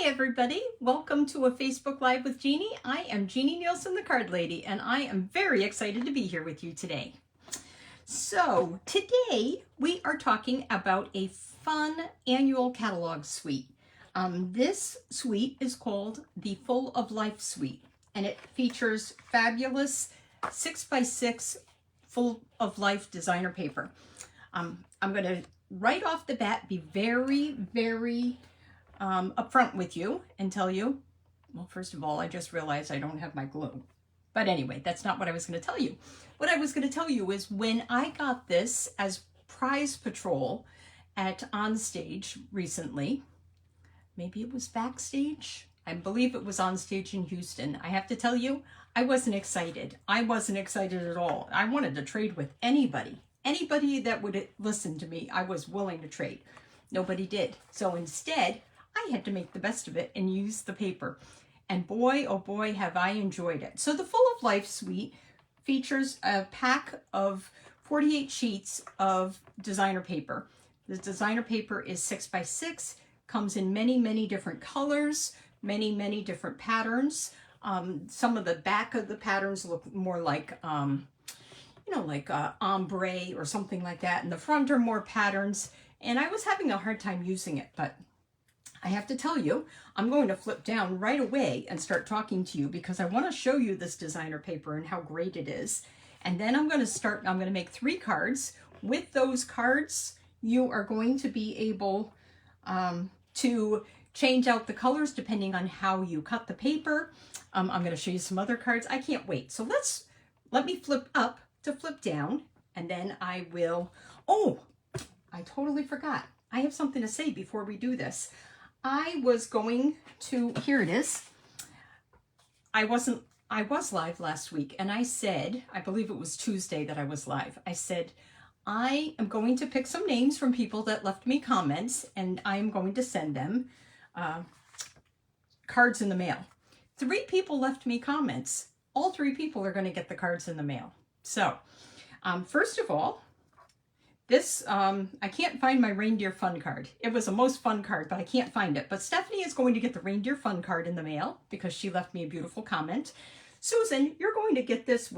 Hi everybody, welcome to a Facebook Live with Jeannie. I am Jeannie Nielsen, the card lady, and I am very excited to be here with you today. So today we are talking about a fun annual catalog suite. This suite is called the Full of Life suite, and it features fabulous 6x6 Full of Life designer paper. I'm going to right off the bat be very upfront with you and tell you, well, first of all, I just realized I don't have my glue. But anyway, that's not what I was going to tell you. What I was going to tell you is when I got this as prize patrol at Onstage recently, maybe it was backstage. I believe it was Onstage in Houston. I have to tell you, I wasn't excited. I wasn't excited at all. I wanted to trade with anybody. Anybody that would listen to me, I was willing to trade. Nobody did. So instead, I had to make the best of it and use the paper. And boy, oh boy, have I enjoyed it. So the Full of Life suite features a pack of 48 sheets of designer paper. The designer paper is 6x6, comes in many different colors, many different patterns. Some of the back of the patterns look more like, like ombre or something like that. And the front are more patterns. And I was having a hard time using it, but I have to tell you, I'm going to flip down right away and start talking to you because I want to show you this designer paper and how great it is. And then I'm going to make 3 cards. With those cards, you are going to be able to change out the colors depending on how you cut the paper. I'm going to show you some other cards. I can't wait. So let me flip up to flip down, and then I will, oh, I totally forgot. I have something to say before we do this. I was going to, here it is. I was live last week, and I said, I believe it was Tuesday that I was live. I said, I am going to pick some names from people that left me comments, and I am going to send them cards in the mail. 3 people left me comments. All 3 people are going to get the cards in the mail. So, first of all, this, I can't find my reindeer fun card. It was a most fun card, but I can't find it. But Stephanie is going to get the reindeer fun card in the mail because she left me a beautiful comment. Susan, you're going to get this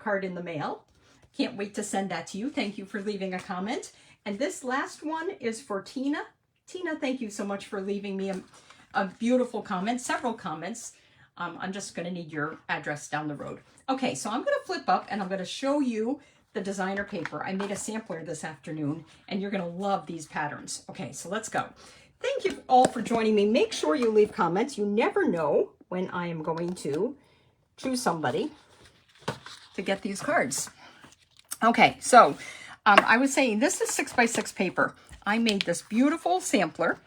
card in the mail. Can't wait to send that to you. Thank you for leaving a comment. And this last one is for Tina. Tina, thank you so much for leaving me a beautiful comment, several comments. I'm just going to need your address down the road. Okay, so I'm going to flip up and I'm going to show you the designer paper. I made a sampler this afternoon and you're going to love these patterns. Okay, so let's go. Thank you all for joining me. Make sure you leave comments. You never know when I am going to choose somebody to get these cards. Okay, so I was saying this is 6x6 paper. I made this beautiful sampler.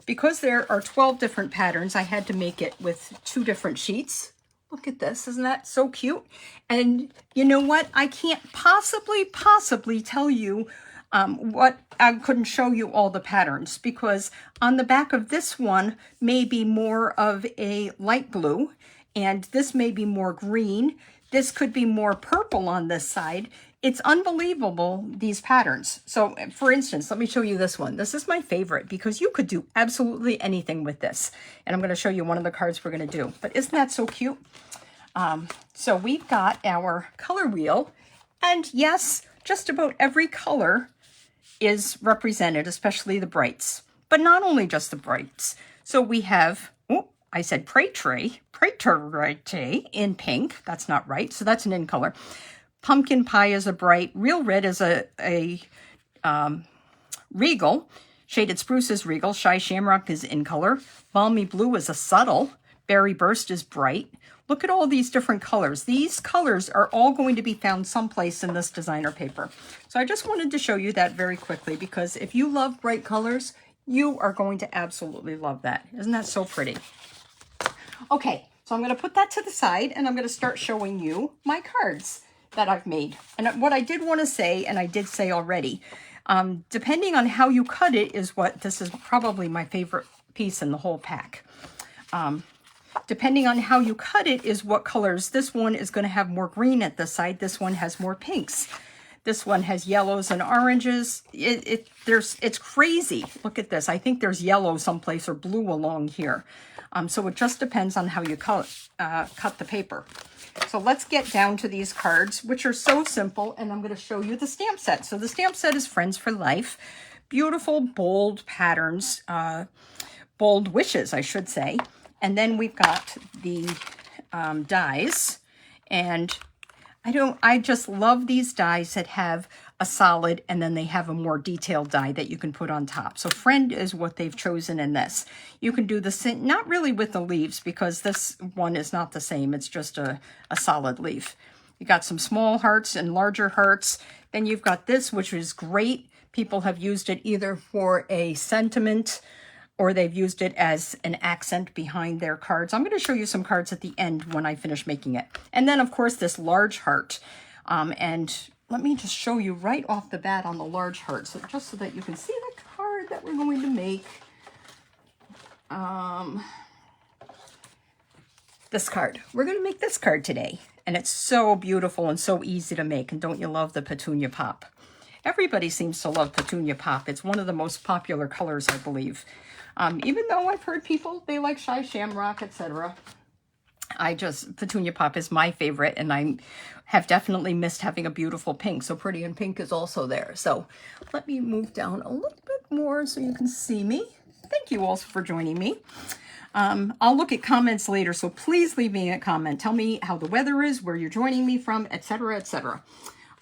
Because there are 12 different patterns, I had to make it with 2 different sheets. Look at this, isn't that so cute? And you know what? I can't possibly tell you what, I couldn't show you all the patterns because on the back of this one may be more of a light blue and this may be more green. This could be more purple on this side. It's unbelievable, these patterns. So for instance, let me show you this one. This is my favorite because you could do absolutely anything with this. And I'm going to show you one of the cards we're going to do. But isn't that so cute? So we've got our color wheel. And yes, just about every color is represented, especially the brights. But not only just the brights. So we have, oh, I said Praetorite in pink. That's not right. So that's an in color. Pumpkin pie is a bright. Real red is a regal. Shaded spruce is regal. Shy shamrock is in color. Balmy blue is a subtle. Berry burst is bright. Look at all these different colors. These colors are all going to be found someplace in this designer paper. So I just wanted to show you that very quickly because if you love bright colors, you are going to absolutely love that. Isn't that so pretty? Okay, so I'm going to put that to the side and I'm going to start showing you my cards that I've made. And what I did want to say, and I did say already, depending on how you cut it is what, this is probably my favorite piece in the whole pack. Depending on how you cut it is what colors. This one is going to have more green at the side. This one has more pinks. This one has yellows and oranges. It's crazy. Look at this. I think there's yellow someplace or blue along here. So it just depends on how you cut the paper. So let's get down to these cards, which are so simple, and I'm going to show you the stamp set. So the stamp set is Friends for Life. Beautiful, bold patterns, bold wishes, I should say. And then we've got the dies, and I just love these dies that have a solid and then they have a more detailed die that you can put on top. So Friend is what they've chosen in this. You can do the same, not really with the leaves because this one is not the same. It's just a solid leaf. You got some small hearts and larger hearts. Then you've got this, which is great. People have used it either for a sentiment or they've used it as an accent behind their cards. I'm going to show you some cards at the end when I finish making it. And then, of course, this large heart. And let me just show you right off the bat on the large heart, so just so that you can see the card that we're going to make. This card. We're going to make this card today. And it's so beautiful and so easy to make. And don't you love the petunia pop? Everybody seems to love petunia pop. It's one of the most popular colors, I believe. Even though I've heard people, they like Shy Shamrock, etc. Petunia Pop is my favorite, and I have definitely missed having a beautiful pink. So Pretty in Pink is also there. So let me move down a little bit more so you can see me. Thank you also for joining me. I'll look at comments later, so please leave me a comment. Tell me how the weather is, where you're joining me from, etc., etc.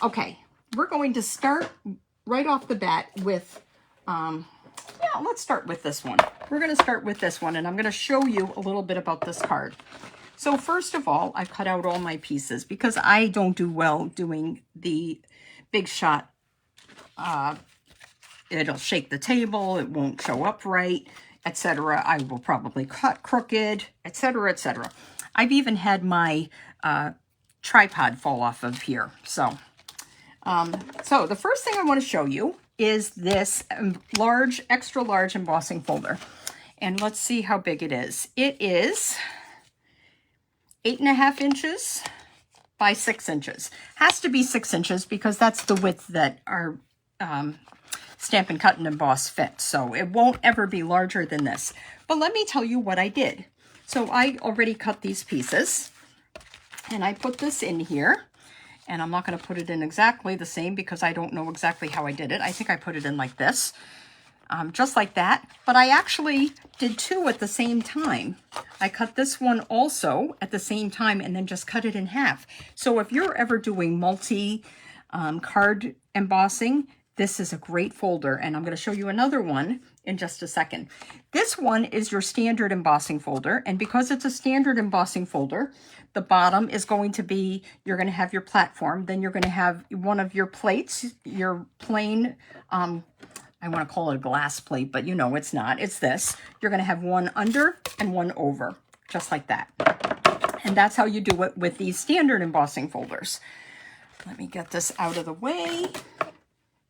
Okay, we're going to start right off the bat with... yeah, let's start with this one. We're going to start with this one, and I'm going to show you a little bit about this card. So first of all, I cut out all my pieces because I don't do well doing the big shot. It'll shake the table, it won't show up right, etc. I will probably cut crooked, etc., etc. I've even had my tripod fall off of here. So the first thing I want to show you is this large, extra large embossing folder. And let's see how big it is. It is 8.5 inches by 6 inches. Has to be 6 inches because that's the width that our Stampin' Cut and Emboss fits. So it won't ever be larger than this. But let me tell you what I did. So I already cut these pieces and I put this in here. And I'm not going to put it in exactly the same because I don't know exactly how I did it. I think I put it in like this, just like that. But I actually did two at the same time. I cut this one also at the same time and then just cut it in half. So if you're ever doing multi-card embossing, this is a great folder. And I'm going to show you another one in just a second. This one is your standard embossing folder. And because it's a standard embossing folder, the bottom is going to be, you're going to have your platform. Then you're going to have one of your plates, your plain, I want to call it a glass plate, but you know it's not. It's this. You're going to have one under and one over, just like that. And that's how you do it with these standard embossing folders. Let me get this out of the way.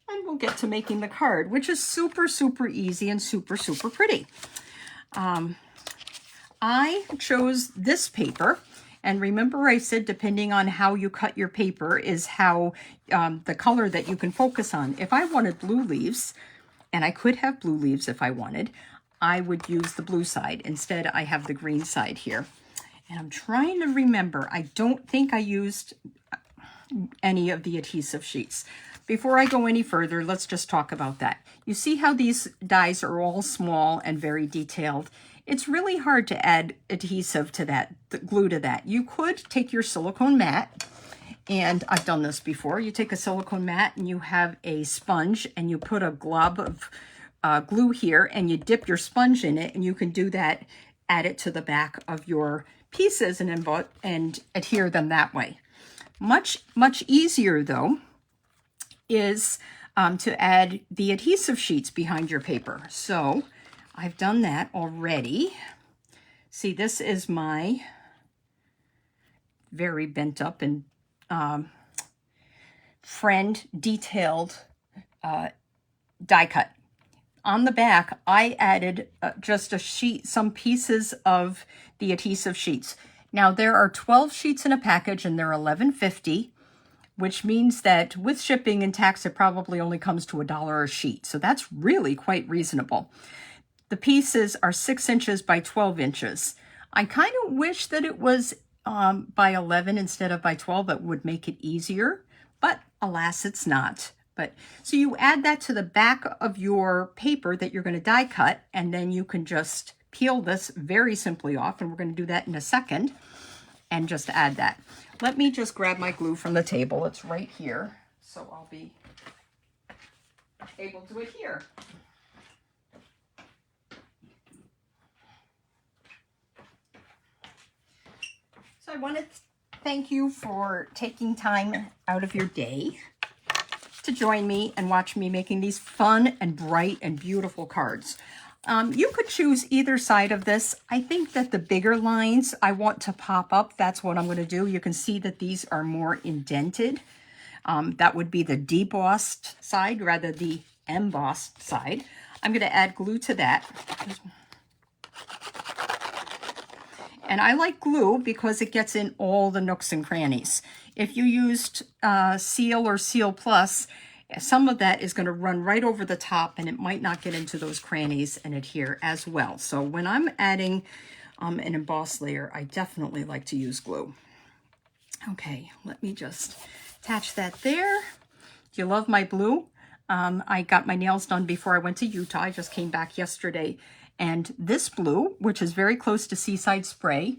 And we'll get to making the card, which is super, super easy and super, super pretty. I chose this paper. And remember I said depending on how you cut your paper is how the color that you can focus on. If I wanted blue leaves, and I could have blue leaves if I wanted, I would use the blue side. Instead, I have the green side here. And I'm trying to remember, I don't think I used any of the adhesive sheets. Before I go any further, let's just talk about that. You see how these dies are all small and very detailed? It's really hard to add adhesive to that, the glue to that. You could take your silicone mat, and I've done this before. You take a silicone mat and you have a sponge and you put a glob of glue here and you dip your sponge in it, and you can do that, add it to the back of your pieces and adhere them that way. Much, much easier though is to add the adhesive sheets behind your paper. So I've done that already. See, this is my very bent up and Friend detailed die cut. On the back, I added just a sheet, some pieces of the adhesive sheets. Now there are 12 sheets in a package and they're $11.50. which means that with shipping and tax, it probably only comes to $1 a sheet. So that's really quite reasonable. The pieces are 6 inches by 12 inches. I kind of wish that it was by 11 instead of by 12. It would make it easier, but alas, it's not. But so you add that to the back of your paper that you're going to die cut, and then you can just peel this very simply off, and we're going to do that in a second, and just add that. Let me just grab my glue from the table. It's right here, so I'll be able to adhere. So I want to thank you for taking time out of your day to join me and watch me making these fun and bright and beautiful cards. You could choose either side of this. I think that the bigger lines I want to pop up. That's what I'm going to do. You can see that these are more indented. That would be the debossed side rather the embossed side. I'm going to add glue to that. And I like glue because it gets in all the nooks and crannies. If you used Seal or Seal Plus, some of that is going to run right over the top and it might not get into those crannies and adhere as well. So when I'm adding an embossed layer, I definitely like to use glue. Okay, let me just attach that there. Do you love my blue? I got my nails done before I went to Utah. I just came back yesterday. And this blue, which is very close to Seaside Spray,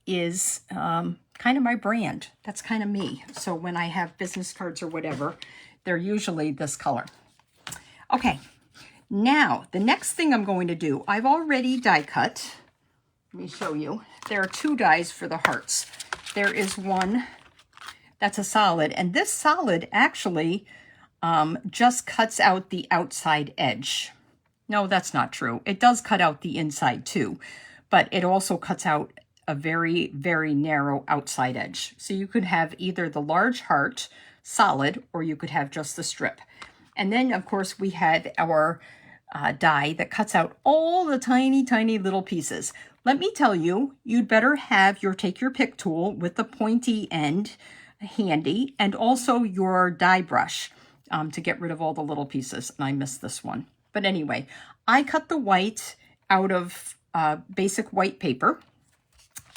is kind of my brand. That's kind of me. So when I have business cards or whatever, they're usually this color. Okay, now the next thing I'm going to do, I've already die cut. Let me show you. There are 2 dies for the hearts. There is one that's a solid, and this solid actually just cuts out the outside edge. No, that's not true. It does cut out the inside too, but it also cuts out a very, very narrow outside edge. So you could have either the large heart solid, or you could have just the strip. And then of course we had our die that cuts out all the tiny, tiny little pieces. Let me tell you, you'd better have your take your pick tool with the pointy end handy, and also your die brush to get rid of all the little pieces. And I missed this one. But anyway, I cut the white out of basic white paper,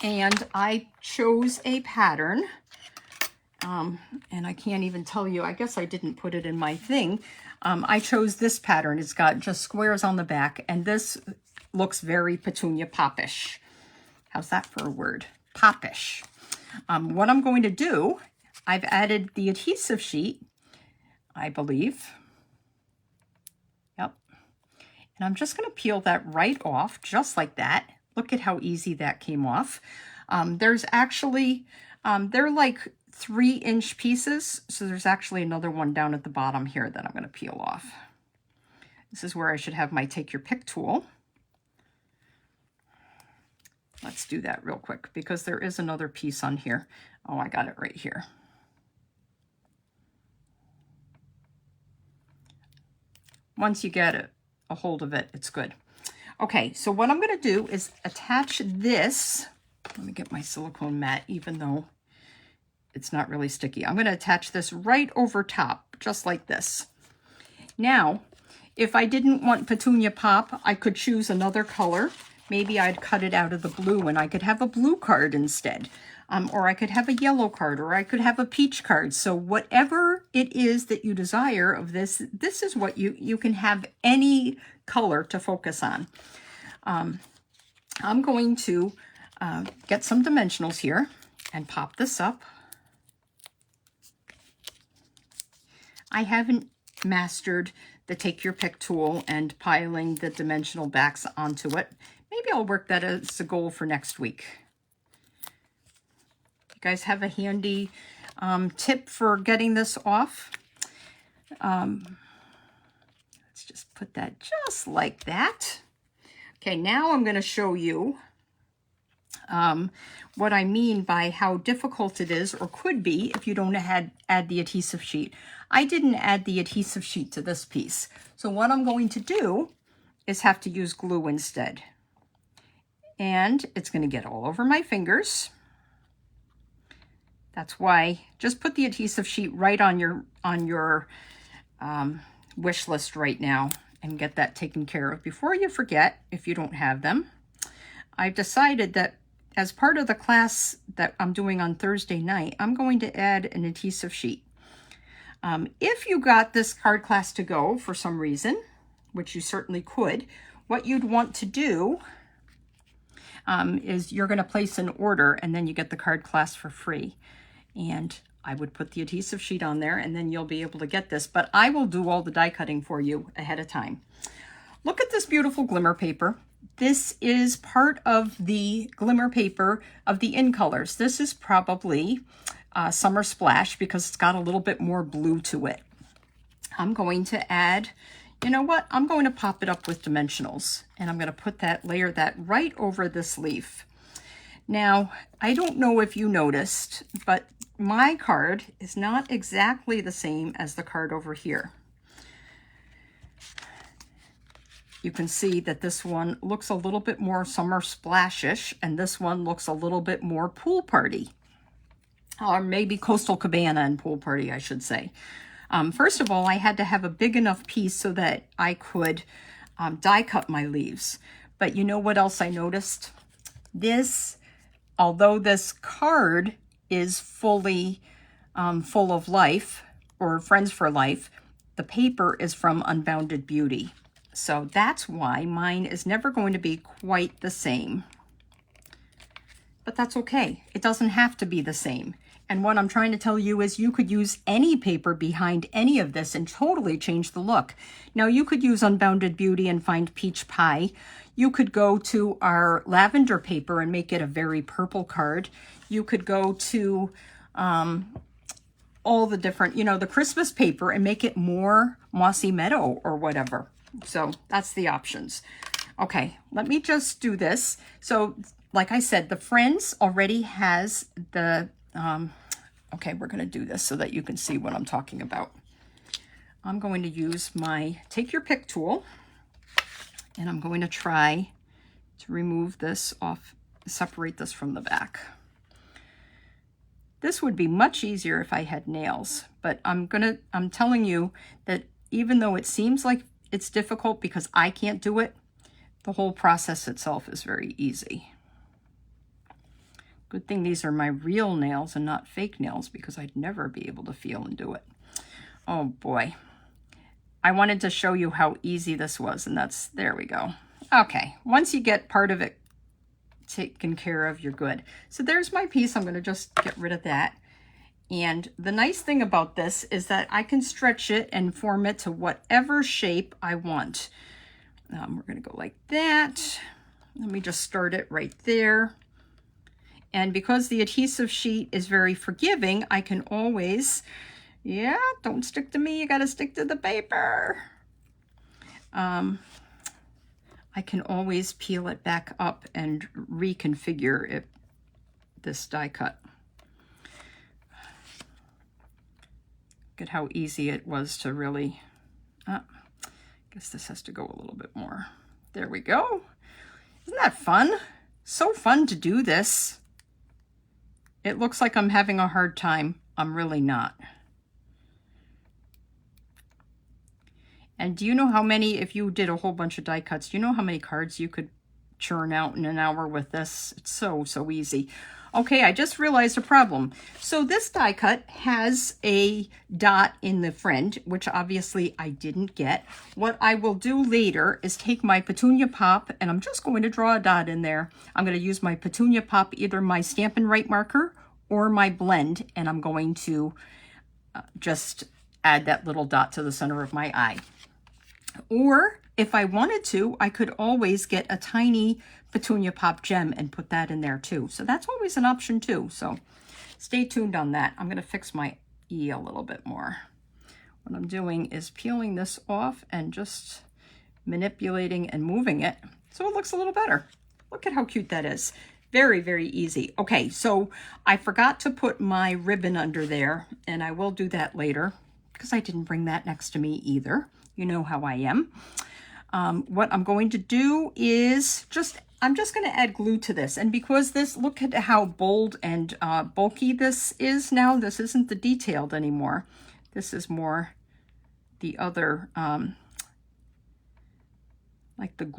and I chose a pattern, and I can't even tell you, I guess I didn't put it in my thing. I chose this pattern. It's got just squares on the back, and this looks very Petunia Popish. How's that for a word? Popish. What I'm going to do, I've added the adhesive sheet, I believe. Yep. And I'm just going to peel that right off, just like that. Look at how easy that came off. There's actually, they're like 3-inch pieces. So there's actually another one down at the bottom here that I'm going to peel off. This is where I should have my take your pick tool. Let's do that real quick because there is another piece on here. Oh, I got it right here. Once you get a hold of it, it's good. Okay, so what I'm going to do is attach this. Let me get my silicone mat, even though it's not really sticky. I'm going to attach this right over top, just like this. Now, if I didn't want Petunia Pop, I could choose another color. Maybe I'd cut it out of the blue and I could have a blue card instead. Or I could have a yellow card, or I could have a peach card. So whatever it is that you desire of this, this is what you can have any color to focus on. I'm going to get some dimensionals here and pop this up. I haven't mastered the take your pick tool and piling the dimensional backs onto it. Maybe I'll work that as a goal for next week. Guys have a handy tip for getting this off. Let's just put that just like that. Okay, now I'm going to show you what I mean by how difficult it is, or could be, if you don't add the adhesive sheet. I didn't add the adhesive sheet to this piece. So what I'm going to do is have to use glue instead. And it's going to get all over my fingers. That's why just put the adhesive sheet right on your wish list right now and get that taken care of before you forget if you don't have them. I've decided that as part of the class that I'm doing on Thursday night, I'm going to add an adhesive sheet. If you got this card class to go for some reason, which you certainly could, what you'd want to do is you're going to place an order and then you get the card class for free. And I would put the adhesive sheet on there and then you'll be able to get this, but I will do all the die cutting for you ahead of time. Look at this beautiful glimmer paper. This is part of the glimmer paper of the In Colors. This is probably Summer Splash because it's got a little bit more blue to it. I'm going to add, you know what? I'm going to pop it up with dimensionals and I'm going to put that, layer that right over this leaf. Now, I don't know if you noticed, but my card is not exactly the same as the card over here. You can see that this one looks a little bit more Summer Splashish, and this one looks a little bit more pool party. Or maybe Coastal Cabana and pool party, I should say. First of all, I had to have a big enough piece so that I could die cut my leaves. But you know what else I noticed? This, although this card is fully full of life, or Friends for Life, the paper is from Unbounded Beauty. So that's why mine is never going to be quite the same. But that's okay. It doesn't have to be the same. And what I'm trying to tell you is you could use any paper behind any of this and totally change the look. Now you could use Unbounded Beauty and find Peach Pie. You could go to our lavender paper and make it a very purple card. You could go to all the different, you know, the Christmas paper and make it more Mossy Meadow or whatever. So that's the options. Okay, let me just do this. So like I said, the Friends already has the, okay, we're gonna do this so that you can see what I'm talking about. I'm going to use my Take Your Pick tool and I'm going to try to remove this off, separate this from the back. This would be much easier if I had nails, but I'm telling you that even though it seems like it's difficult because I can't do it, the whole process itself is very easy. Good thing these are my real nails and not fake nails because I'd never be able to feel and do it. Oh boy. I wanted to show you how easy this was, and that's, there we go. Okay, once you get part of it taken care of, you're good. So there's my piece. I'm going to just get rid of that. And the nice thing about this is that I can stretch it and form it to whatever shape I want. We're going to go like that. Let me just start it right there. And because the adhesive sheet is very forgiving, I can always, yeah, don't stick to me, you got to stick to the paper. I can always peel it back up and reconfigure it, this die cut. Look at how easy it was to really, I guess this has to go a little bit more. There we go. Isn't that fun? So fun to do this. It looks like I'm having a hard time. I'm really not. And do you know how many, if you did a whole bunch of die cuts, do you know how many cards you could churn out in an hour with this? It's so easy. Okay, I just realized a problem. So this die cut has a dot in the friend, which obviously I didn't get. What I will do later is take my Petunia Pop, and I'm just going to draw a dot in there. I'm going to use my Petunia Pop, either my Stampin' Right marker or my blend, and I'm going to just add that little dot to the center of my eye. Or if I wanted to, I could always get a tiny Petunia Pop gem and put that in there too. So that's always an option too. So stay tuned on that. I'm going to fix my E a little bit more. What I'm doing is peeling this off and just manipulating and moving it so it looks a little better. Look at how cute that is. Very, very easy. Okay, so I forgot to put my ribbon under there, and I will do that later because I didn't bring that next to me either. You know how I am. What I'm going to do is just I'm just going to add glue to this. And because this, look at how bold and bulky this is now. This isn't the detailed anymore. This is more the other, like the,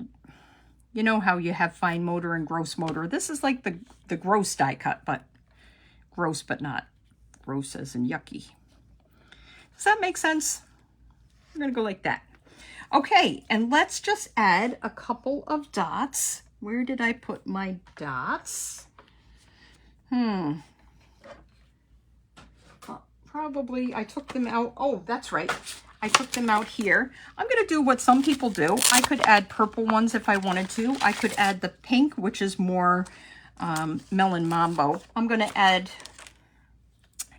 you know how you have fine motor and gross motor. This is like the gross die cut, but gross, but not gross as in yucky. Does that make sense? I'm going to go like that. Okay, and let's just add a couple of dots. Where did I put my dots? Probably I took them out. Oh, that's right. I took them out here. I'm going to do what some people do. I could add purple ones if I wanted to. I could add the pink, which is more melon mambo. I'm going to add,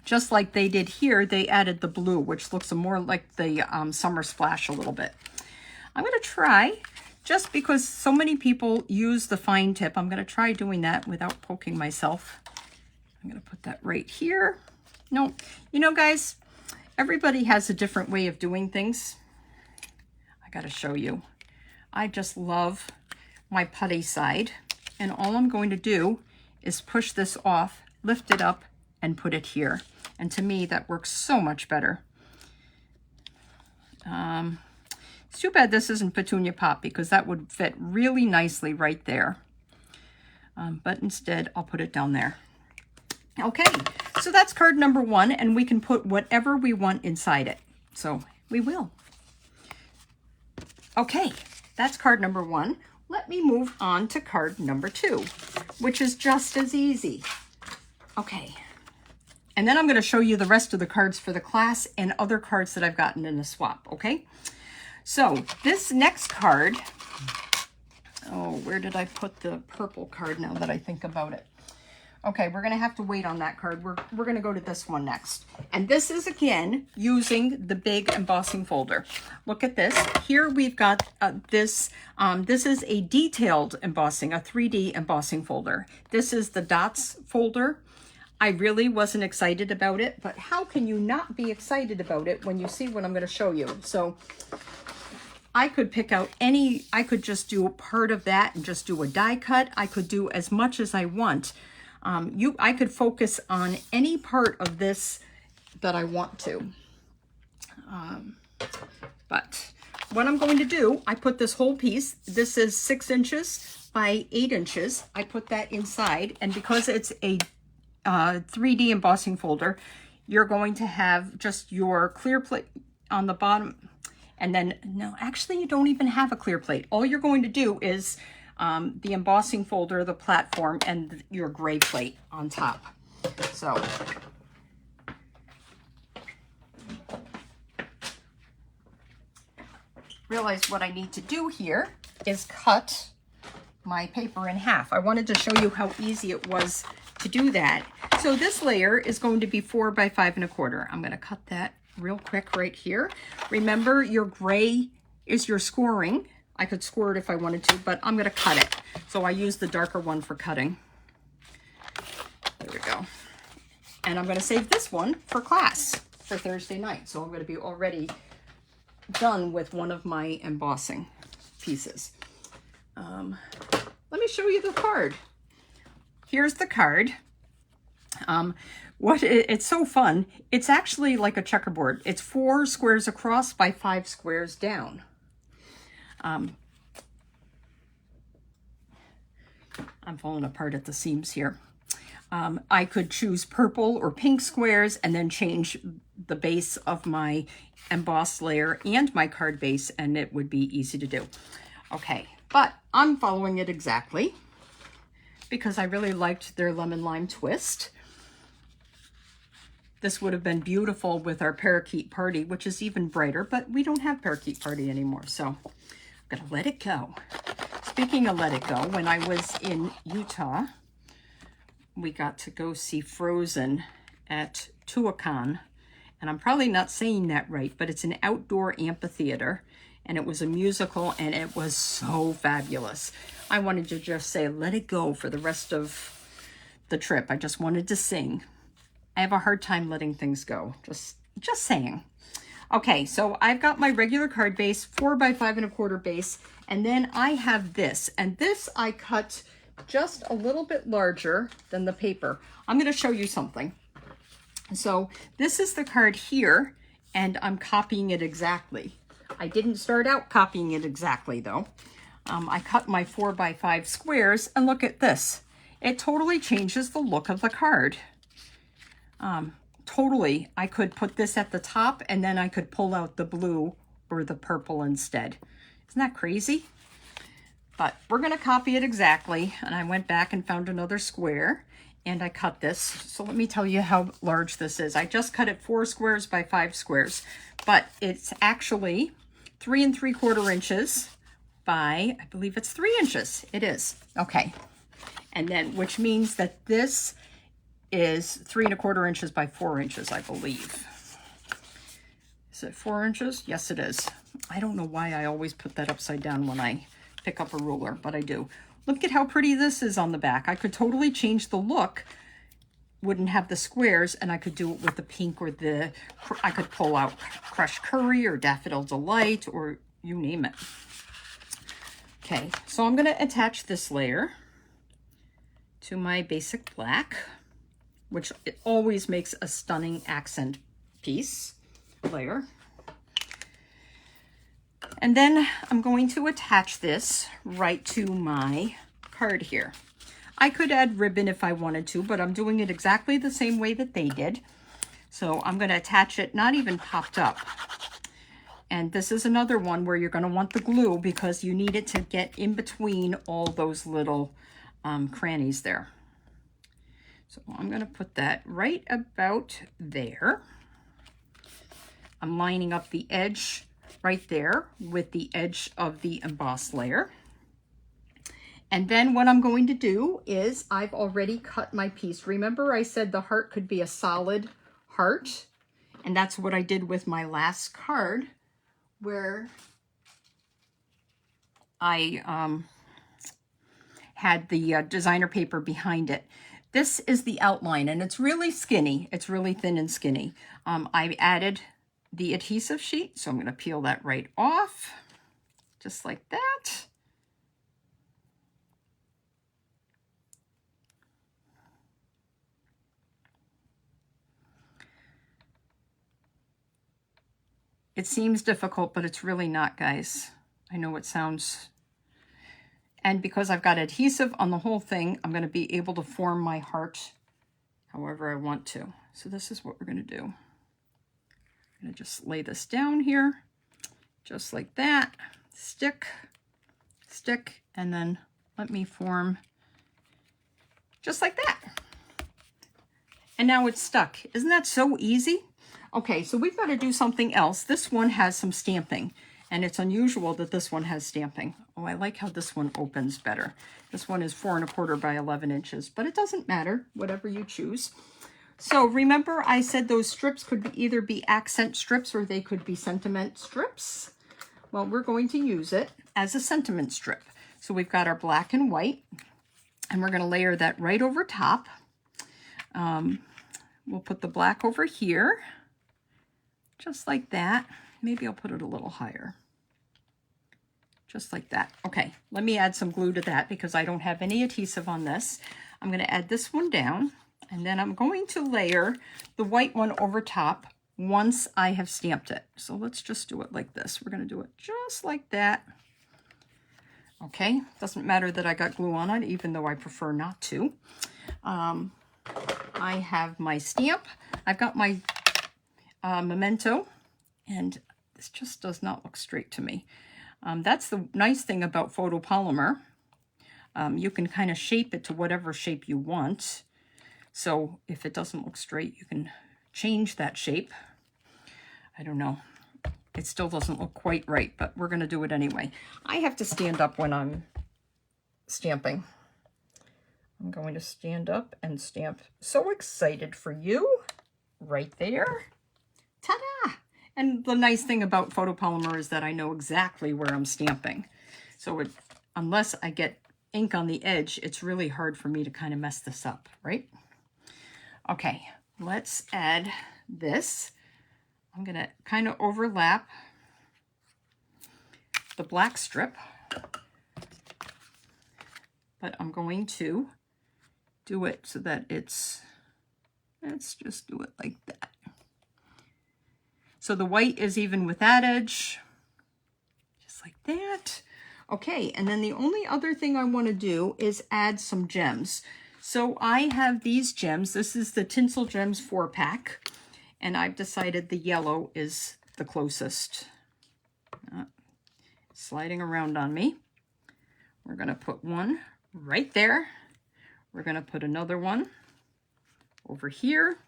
just like they did here, they added the blue, which looks more like the summer splash a little bit. I'm going to try, just because so many people use the fine tip, I'm going to try doing that without poking myself. I'm going to put that right here. No, you know, guys, everybody has a different way of doing things. I got to show you. I just love my putty side. And all I'm going to do is push this off, lift it up, and put it here. And to me, that works so much better. It's too bad this isn't Petunia Pop, because that would fit really nicely right there. But instead, I'll put it down there. Okay, so that's card number 1, and we can put whatever we want inside it. So we will. Okay, that's card number 1. Let me move on to card number 2, which is just as easy. Okay, and then I'm going to show you the rest of the cards for the class and other cards that I've gotten in a swap, okay? So this next card, oh, where did I put the purple card now that I think about it? Okay, we're going to have to wait on that card. We're going to go to this one next. And this is, again, using the big embossing folder. Look at this. Here we've got this. This is a detailed embossing, a 3D embossing folder. This is the dots folder. I really wasn't excited about it, but how can you not be excited about it when you see what I'm going to show you? So I could pick out any, I could just do a part of that and just do a die cut. I could do as much as I want. I could focus on any part of this that I want to. But what I'm going to do, I put this whole piece, this is 6 inches by 8 inches. I put that inside, and because it's a 3D embossing folder, you're going to have just your clear plate on the bottom. And then, no, actually you don't even have a clear plate. All you're going to do is the embossing folder, the platform, and your gray plate on top. So realize what I need to do here is cut my paper in half. I wanted to show you how easy it was to do that. So this layer is going to be 4 by 5 1/4. I'm going to cut that real quick right here. Remember, your gray is your scoring. I could score it if I wanted to, but I'm going to cut it. So I use the darker one for cutting. There we go. And I'm going to save this one for class for Thursday night. So I'm going to be already done with one of my embossing pieces. Let me show you the card. Here's the card. It's so fun. It's actually like a checkerboard. It's 4 squares across by 5 squares down. I'm falling apart at the seams here. I could choose purple or pink squares and then change the base of my embossed layer and my card base, and it would be easy to do. Okay, but I'm following it exactly because I really liked their lemon lime twist. This would have been beautiful with our parakeet party, which is even brighter, but we don't have parakeet party anymore, so I'm gonna let it go. Speaking of let it go, when I was in Utah, we got to go see Frozen at Tuacahn, and I'm probably not saying that right, but it's an outdoor amphitheater, and it was a musical, and it was so fabulous. I wanted to just say, let it go for the rest of the trip. I just wanted to sing. I have a hard time letting things go, just saying. Okay, so I've got my regular card base, 4 by 5 1/4 base, and then I have this, and this I cut just a little bit larger than the paper. I'm going to show you something. So this is the card here, and I'm copying it exactly. I didn't start out copying it exactly though. I cut my 4 by 5 squares, and look at this. It totally changes the look of the card. Totally, I could put this at the top, and then I could pull out the blue or the purple instead. Isn't that crazy? But we're going to copy it exactly, and I went back and found another square, and I cut this. So let me tell you how large this is. I just cut it 4 squares by 5 squares, but it's actually 3 3/4 inches by, I believe it's 3 inches. It is. Okay. And then, which means that this is 3 1/4 inches by 4 inches, I believe. Is it 4 inches? Yes, it is. I don't know why I always put that upside down when I pick up a ruler, but I do. Look at how pretty this is on the back. I could totally change the look. Wouldn't have the squares, and I could do it with the pink or the, I could pull out Crushed Curry or Daffodil Delight or you name it. Okay, so I'm going to attach this layer to my basic black, which it always makes a stunning accent piece layer. And then I'm going to attach this right to my card here. I could add ribbon if I wanted to, but I'm doing it exactly the same way that they did. So I'm going to attach it not even popped up. And this is another one where you're going to want the glue because you need it to get in between all those little crannies there. So I'm going to put that right about there. I'm lining up the edge right there with the edge of the embossed layer. And then what I'm going to do is I've already cut my piece. Remember I said the heart could be a solid heart, and that's what I did with my last card where I had the designer paper behind it. This is the outline, and it's really skinny. It's really thin and skinny. I added the adhesive sheet, so I'm going to peel that right off, just like that. It seems difficult, but it's really not, guys. I know it sounds... And because I've got adhesive on the whole thing, I'm going to be able to form my heart however I want to. So this is what we're going to do. I'm going to just lay this down here, just like that. Stick, stick, and then let me form just like that. And now it's stuck. Isn't that so easy? Okay, so we've got to do something else. This one has some stamping, and it's unusual that this one has stamping. Oh, I like how this one opens better. This one is 4 1/4 by 11 inches, but it doesn't matter, whatever you choose. So remember I said those strips could either be accent strips or they could be sentiment strips. Well, we're going to use it as a sentiment strip. So we've got our black and white, and we're going to layer that right over top. We'll put the black over here, just like that. Maybe I'll put it a little higher. Just like that. Okay, let me add some glue to that because I don't have any adhesive on this. I'm going to add this one down, and then I'm going to layer the white one over top once I have stamped it. So let's just do it like this. We're going to do it just like that. Okay, doesn't matter that I got glue on it, even though I prefer not to. I have my stamp. I've got my memento, and this just does not look straight to me. That's the nice thing about photopolymer. You can kind of shape it to whatever shape you want. So if it doesn't look straight, you can change that shape. I don't know. It still doesn't look quite right, but we're going to do it anyway. I have to stand up when I'm stamping. I'm going to stand up and stamp. So excited for you. Right there. Ta-da! And the nice thing about photopolymer is that I know exactly where I'm stamping. So unless I get ink on the edge, it's really hard for me to kind of mess this up, right? Okay, let's add this. I'm going to kind of overlap the black strip, but I'm going to do it so that let's just do it like that. So the white is even with that edge, just like that. Okay, and then the only other thing I want to do is add some gems. So I have these gems. This is the Tinsel Gems 4-pack, and I've decided the yellow is the closest. Sliding around on me. We're going to put one right there. We're going to put another one over here,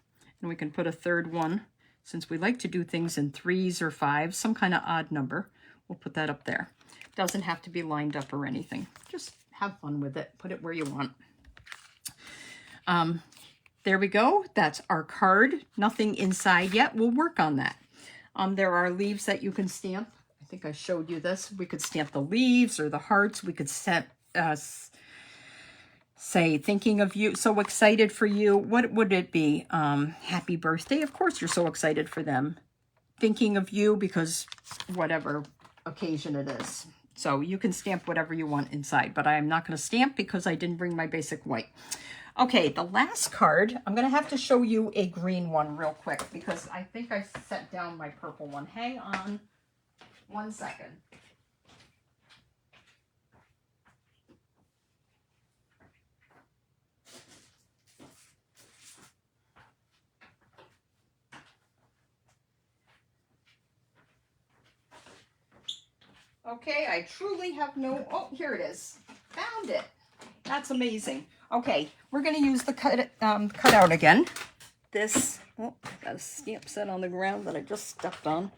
and we can put a third one. Since we like to do things in 3s or 5s, some kind of odd number, we'll put that up there. Doesn't have to be lined up or anything. Just have fun with it. Put it where you want. There we go. That's our card. Nothing inside yet. We'll work on that. There are leaves that you can stamp. I think I showed you this. We could stamp the leaves or the hearts. We could set, say, thinking of you, so excited for you. What would it be? Happy birthday. Of course, you're so excited for them. Thinking of you because whatever occasion it is. So you can stamp whatever you want inside, but I am not going to stamp because I didn't bring my basic white. Okay, the last card, I'm going to have to show you a green one real quick because I think I set down my purple one. Hang on 1 second. Okay, I truly have no, oh, here it is. Found it. That's amazing. Okay, we're going to use the cutout again. This, oh, got a stamp set on the ground that I just stepped on.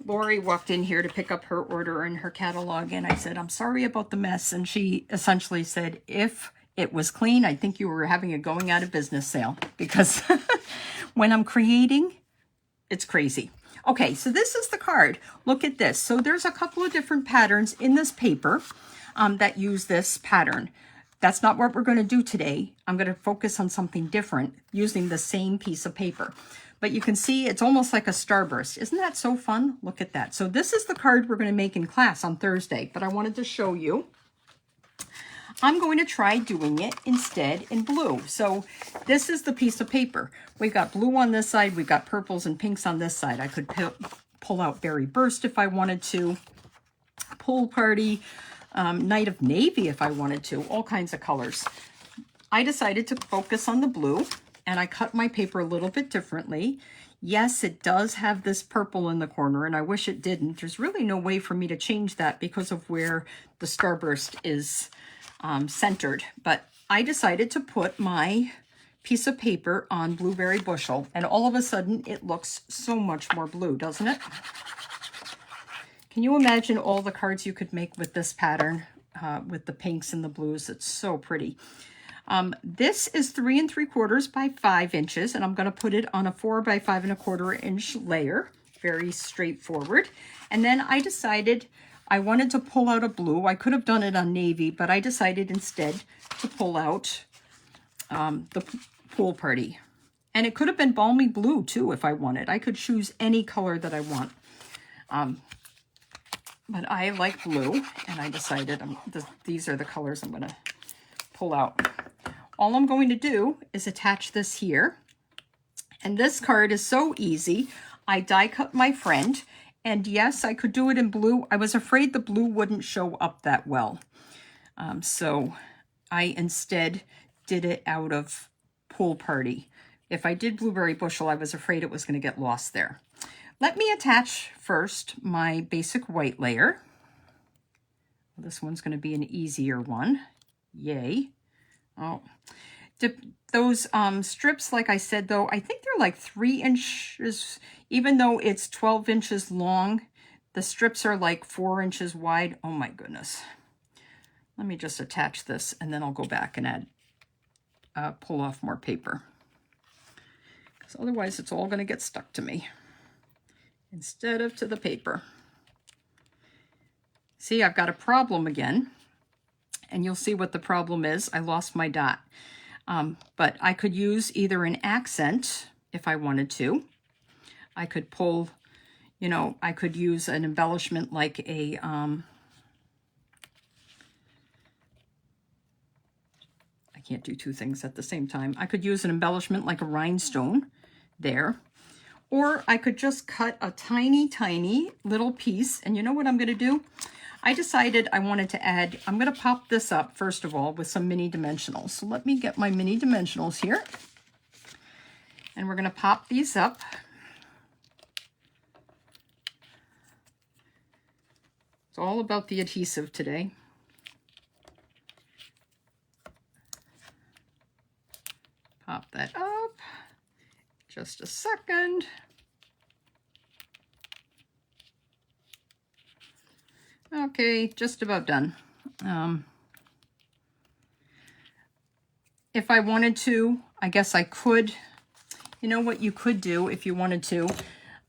Lori walked in here to pick up her order and her catalog, and I said, I'm sorry about the mess. And she essentially said, if it was clean, I think you were having a going out of business sale, because when I'm creating, it's crazy. Okay, so this is the card. Look at this. So there's a couple of different patterns in this paper that use this pattern. That's not what we're going to do today. I'm going to focus on something different using the same piece of paper. But you can see it's almost like a starburst. Isn't that so fun? Look at that. So this is the card we're going to make in class on Thursday, but I wanted to show you. I'm going to try doing it instead in blue. So this is the piece of paper. We've got blue on this side. We've got purples and pinks on this side. I could pull out Berry Burst if I wanted to. Pool Party. Night of Navy if I wanted to. All kinds of colors. I decided to focus on the blue, and I cut my paper a little bit differently. Yes, it does have this purple in the corner, and I wish it didn't. There's really no way for me to change that because of where the starburst is centered. But I decided to put my piece of paper on Blueberry Bushel, and all of a sudden it looks so much more blue, doesn't it? Can you imagine all the cards you could make with this pattern, with the pinks and the blues? It's so pretty. This is 3 3/4 by 5 inches, and I'm going to put it on a 4 by 5 1/4 inch layer. Very straightforward. And then I decided I wanted to pull out a blue. I could have done it on navy, but I decided instead to pull out the Pool Party. And it could have been balmy blue too if I wanted. I could choose any color that I want. But I like blue, and I decided these are the colors I'm going to pull out. All I'm going to do is attach this here. And this card is so easy. I die cut my friend. And yes, I could do it in blue. I was afraid the blue wouldn't show up that well. So I instead did it out of Pool Party. If I did Blueberry Bushel, I was afraid it was going to get lost there. Let me attach first my basic white layer. This one's going to be an easier one. Yay. Oh, those strips, like I said, though, I think they're like 3 inches, even though it's 12 inches long. The strips are like 4 inches wide. Oh my goodness. Let me just attach this, and then I'll go back and add, pull off more paper. Because otherwise it's all going to get stuck to me instead of to the paper. See, I've got a problem again, and you'll see what the problem is. I lost my dot. But I could use either an accent if I wanted to. I could pull, you know, I could use an embellishment like a, I can't do two things at the same time. I could use an embellishment like a rhinestone there. Or I could just cut a tiny, tiny little piece. And you know what I'm going to do? I decided I wanted to add, I'm going to pop this up, first of all, with some mini dimensionals. So let me get my mini dimensionals here. And we're going to pop these up. It's all about the adhesive today. Pop that up. Just a second. Okay, just about done. If I wanted to, I guess I could, you know what you could do if you wanted to?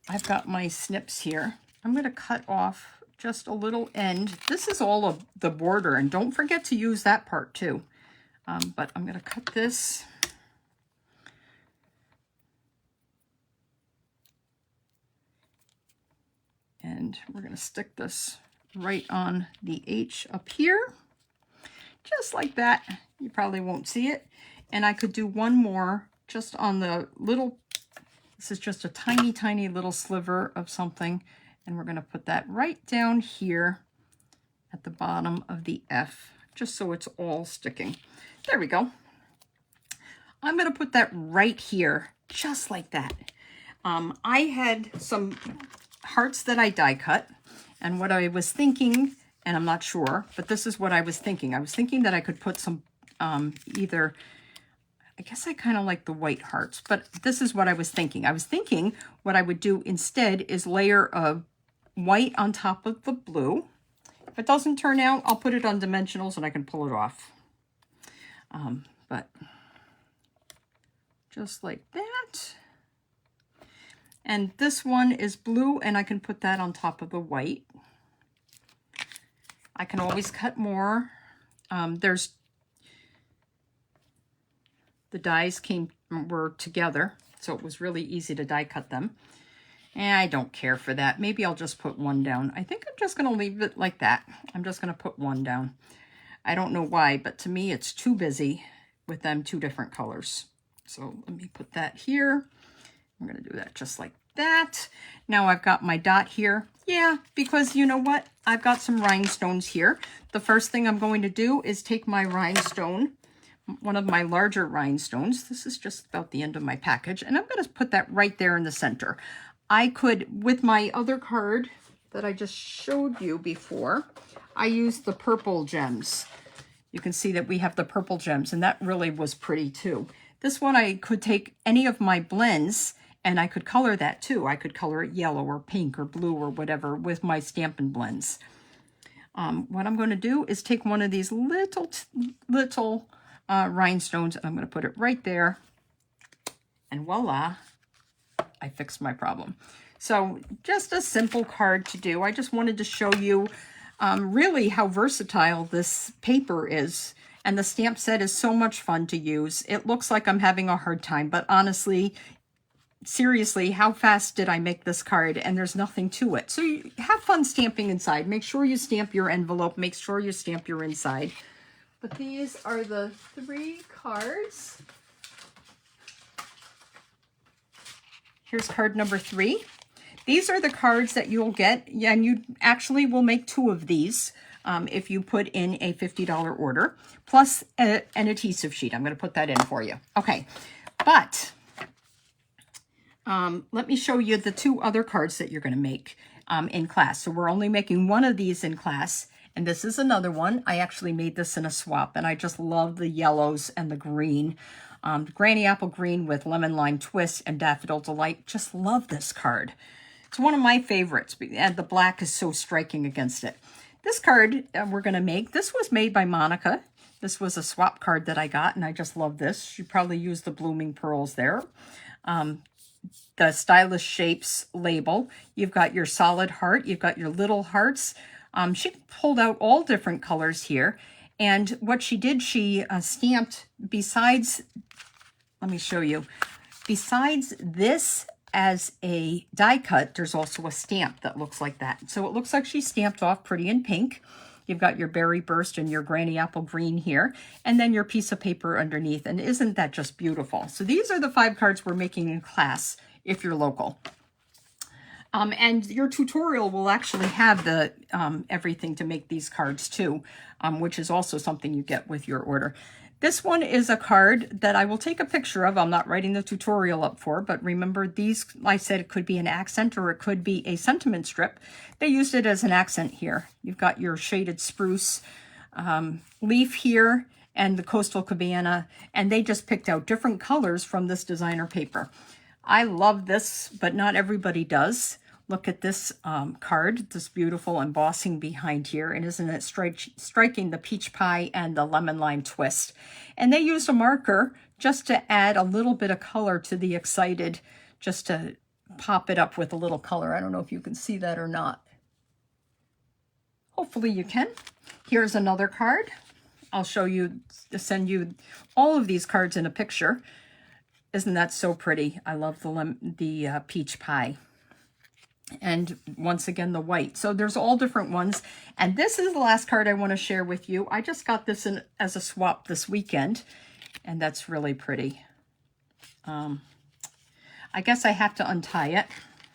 I've got my snips here. I'm going to cut off just a little end. This is all of the border, and don't forget to use that part too. But I'm going to cut this. And we're going to stick this right on the H up here, just like that. You probably won't see it. And I could do one more just on the little, this is just a tiny, tiny little sliver of something. And we're going to put that right down here at the bottom of the F, just so it's all sticking. There we go. I'm going to put that right here, just like that. I had some hearts that I die cut. And what I was thinking, and I'm not sure, but this is what I was thinking. I was thinking that I could put some either, I guess I kind of like the white hearts, but this is what I was thinking. I was thinking what I would do instead is layer of white on top of the blue. If it doesn't turn out, I'll put it on dimensionals and I can pull it off. But just like that. And this one is blue, and I can put that on top of the white. I can always cut more. There's the dies were together, so it was really easy to die cut them. And I don't care for that. Maybe I'll just put one down. I think I'm just going to leave it like that. I'm just going to put one down. I don't know why, but to me it's too busy with them two different colors. So let me put that here. I'm going to do that just like that. Now I've got my dot here. Yeah, because you know what? I've got some rhinestones here. The first thing I'm going to do is take my rhinestone, one of my larger rhinestones. This is just about the end of my package. And I'm going to put that right there in the center. I could, with my other card that I just showed you before, I used the purple gems. You can see that we have the purple gems, and that really was pretty too. This one, I could take any of my blends and I could color that too. I could color it yellow or pink or blue or whatever with my Stampin' Blends. What I'm going to do is take one of these little rhinestones, and I'm going to put it right there. And voila, I fixed my problem. So just a simple card to do. I just wanted to show you really how versatile this paper is. And the stamp set is so much fun to use. It looks like I'm having a hard time, but honestly, seriously, how fast did I make this card? And there's nothing to it. So you have fun stamping inside. Make sure you stamp your envelope. Make sure you stamp your inside. But these are the 3 cards. Here's card number 3. These are the cards that you'll get, and you actually will make 2 of these if you put in a $50 order, plus an adhesive sheet. I'm going to put that in for you. Okay, but let me show you the 2 other cards that you're going to make in class. So we're only making 1 of these in class, and this is another one. I actually made this in a swap, and I just love the yellows and the green. Granny Apple Green with Lemon Lime Twist and Daffodil Delight. Just love this card. It's one of my favorites, and the black is so striking against it. This card we're going to make, this was made by Monica. This was a swap card that I got, and I just love this. She probably used the Blooming Pearls there. The Stylish Shapes label. You've got your solid heart. You've got your little hearts. She pulled out all different colors here. And what she did, she stamped, besides, let me show you, besides this as a die cut, there's also a stamp that looks like that. So it looks like she stamped off pretty in pink. You've got your berry burst and your granny apple green here, and then your piece of paper underneath. And isn't that just beautiful? So these are the 5 cards we're making in class if you're local. And your tutorial will actually have the everything to make these cards too, which is also something you get with your order. This one is a card that I will take a picture of. I'm not writing the tutorial up for, but remember these, I said it could be an accent or it could be a sentiment strip. They used it as an accent here. You've got your shaded spruce leaf here and the coastal cabana, and they just picked out different colors from this designer paper. I love this, but not everybody does. Look at this card, this beautiful embossing behind here. And isn't it striking, the peach pie and the lemon lime twist? And they used a marker just to add a little bit of color to the excited, just to pop it up with a little color. I don't know if you can see that or not. Hopefully you can. Here's another card. I'll show you, send you all of these cards in a picture. Isn't that so pretty? I love the peach pie. And once again, the white. So there's all different ones. And this is the last card I want to share with you. I just got this in as a swap this weekend, and that's really pretty. I guess I have to untie it.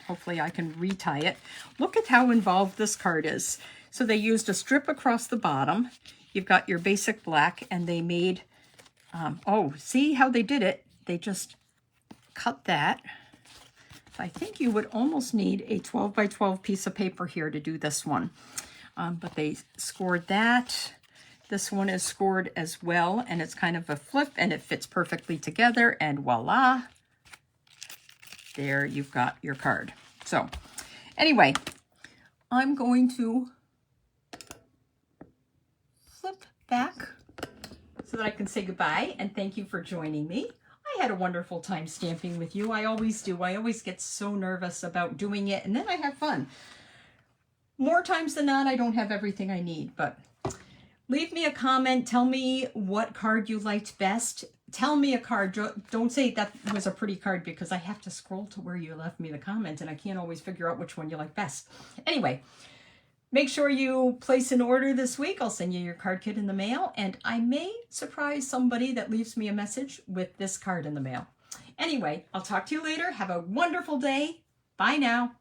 Hopefully I can retie it. Look at how involved this card is. So they used a strip across the bottom. You've got your basic black, and they made, oh, see how they did it? They just cut that. I think you would almost need a 12 by 12 piece of paper here to do this one. But they scored that. This one is scored as well, and it's kind of a flip, and it fits perfectly together, and voila. There you've got your card. So anyway, I'm going to flip back so that I can say goodbye, and thank you for joining me. I had a wonderful time stamping with you. I always do. I always get so nervous about doing it, and then I have fun. More times than not, I don't have everything I need, but leave me a comment. Tell me what card you liked best. Tell me a card. Don't say that was a pretty card, because I have to scroll to where you left me the comment, and I can't always figure out which one you like best. Anyway, make sure you place an order this week. I'll send you your card kit in the mail, and I may surprise somebody that leaves me a message with this card in the mail. Anyway, I'll talk to you later. Have a wonderful day. Bye now.